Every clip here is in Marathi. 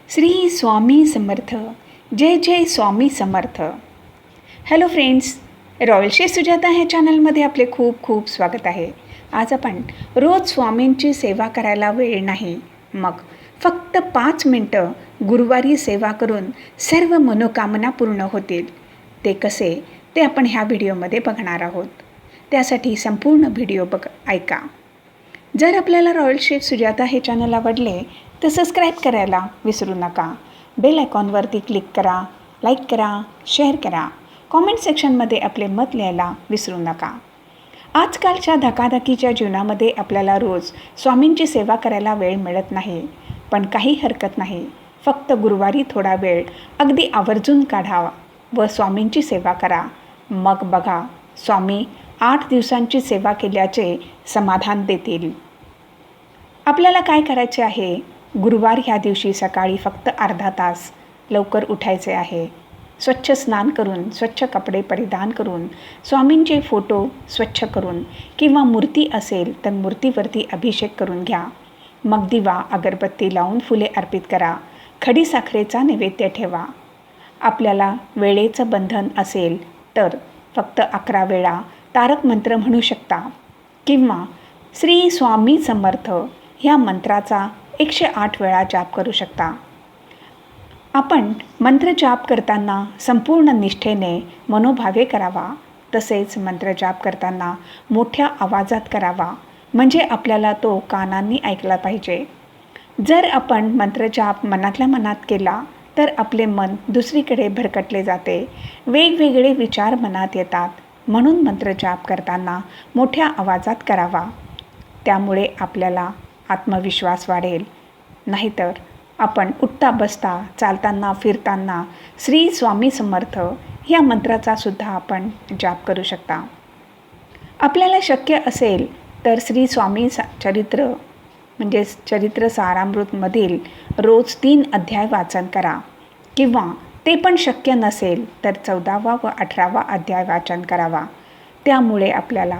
श्री स्वामी समर्थ. जय जय Swami Samarth. Hello friends, royal chef Sujata ह्या चॅनलमध्ये आपले खूप खूप स्वागत आहे. आज आपण रोज स्वामींची सेवा करायला वेळ नाही, मग फक्त 5 मिनटं गुरुवारी सेवा करून सर्व मनोकामना पूर्ण होतील. ते कसे ते आपण ह्या व्हिडिओमध्ये बघणार आहोत. त्यासाठी संपूर्ण व्हिडिओ ऐका. जर आपल्याला रॉयल शेफ सुजाता हे चॅनल आवडले तर सबस्क्राईब करायला विसरू नका. बेल आयकॉनवरती क्लिक करा, लाईक करा, शेअर करा. कॉमेंट सेक्शनमध्ये आपले मत लिहायला विसरू नका. आजकालच्या धकाधकीच्या जीवनामध्ये आपल्याला रोज स्वामींची सेवा करायला वेळ मिळत नाही, पण काही हरकत नाही. फक्त गुरुवारी थोडा वेळ अगदी आवर्जून काढा व स्वामींची सेवा करा. मग बघा, स्वामी 8 दिवसांची सेवा केल्याचे समाधान देतील. आपल्याला काय करायचे आहे? गुरुवार ह्या दिवशी सकाळी फक्त अर्धा तास लवकर उठायचे आहे. स्वच्छ स्नान करून, स्वच्छ कपडे परिधान करून, स्वामींचे फोटो स्वच्छ करून किंवा मूर्ती असेल तर मूर्तीवरती अभिषेक करून घ्या. मग दिवा अगरबत्ती लावून फुले अर्पित करा. खडी साखरेचा नैवेद्य ठेवा. आपल्याला वेळेचं बंधन असेल तर फक्त 11 वेळा तारक मंत्र म्हणू शकता किंवा श्री स्वामी समर्थ ह्या मंत्राचा 108 वेळा जाप करू शकता. आपण मंत्र जाप करताना संपूर्ण निष्ठेने मनोभावे करावा. तसेच मंत्र जाप करताना मोठ्या आवाजात करावा, म्हणजे आपल्याला तो कानांनी ऐकला पाहिजे. जर आपण मंत्र जाप मनातल्या मनात केला तर आपले मन दुसरीकडे भरकटले जाते. वेगवेगळे विचार मनात येतात. म्हणून मंत्र जाप करताना मोठ्या आवाजात करावा. त्यामुळे आपल्याला आत्मविश्वास वाढेल. नाहीतर आपण उठता बसता, चालताना फिरताना श्री स्वामी समर्थ या मंत्राचा सुद्धा आपण जाप करू शकता. आपल्याला शक्य असेल तर श्री स्वामी चरित्र म्हणजेच चरित्र सारामृतमधील रोज 3 अध्याय वाचन करा किंवा ते पण शक्य नसेल तर 14वा व 18वा अध्याय वाचन करावा. त्यामुळे आपल्याला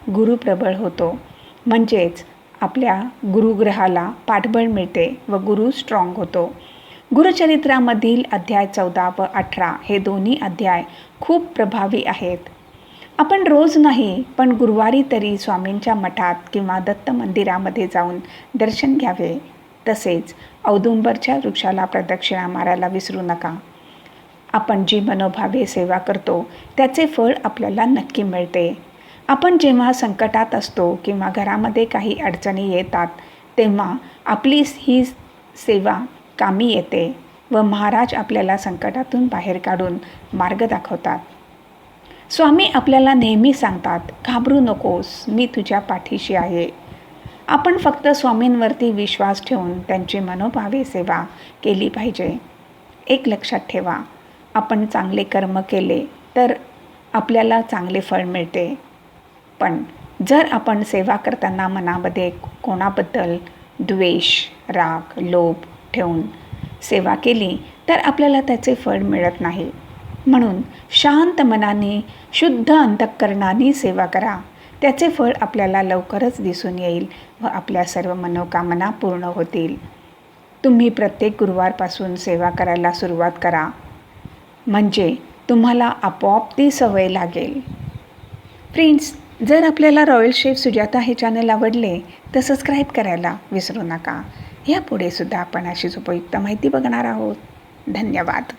गुरु प्रबळ होतो, म्हणजेच आपल्या गुरुग्रहाला पाठबळ मिळते व गुरु स्ट्रॉंग होतो. गुरुचरित्रामधील अध्याय 14 व 18 हे दोन्ही अध्याय खूप प्रभावी आहेत. आपण रोज नाही पण गुरुवारी तरी स्वामींच्या मठात किंवा दत्त मंदिरामध्ये जाऊन दर्शन घ्यावे. तसेच औदुंबरच्या वृक्षाला प्रदक्षिणा मारायला विसरू नका. आपण जी मनोभावे सेवा करतो त्याचे फळ आपल्याला नक्की मिळते. आपण जेव्हा संकटात असतो किंवा घरामध्ये काही अडचणी येतात तेव्हा आपली ही सेवा कामी येते व महाराज आपल्याला संकटातून बाहेर काढून मार्ग दाखवतात. स्वामी आपल्याला नेहमी सांगतात, घाबरू नकोस, मी तुझ्या पाठीशी आहे. आपण फक्त स्वामींवरती विश्वास ठेवून त्यांची मनोभावे सेवा केली पाहिजे. एक लक्षात ठेवा, आपण चांगले कर्म केले तर आपल्याला चांगले फळ मिळते. पण जर आपण सेवा करताना मनामध्ये कोणाबद्दल द्वेष, राग, लोभ ठेवून सेवा केली तर आपल्याला त्याचे फळ मिळत नाही. म्हणून शांत मनाने, शुद्ध अंतःकरणाने सेवा करा. त्याचे फळ आपल्याला लवकरच दिसून येईल व आपल्या सर्व मनोकामना पूर्ण होतील. तुम्ही प्रत्येक गुरुवारपासून सेवा करायला सुरुवात करा, म्हणजे तुम्हाला आपोआप ती सवय लागेल. फ्रेंड्स, जर आपल्याला रॉयल शेफ सुजाता हे चॅनल आवडले तर सबस्क्राईब करायला विसरू नका. यापुढे सुद्धा आपण अशीच उपयुक्त माहिती बघणार आहोत. धन्यवाद.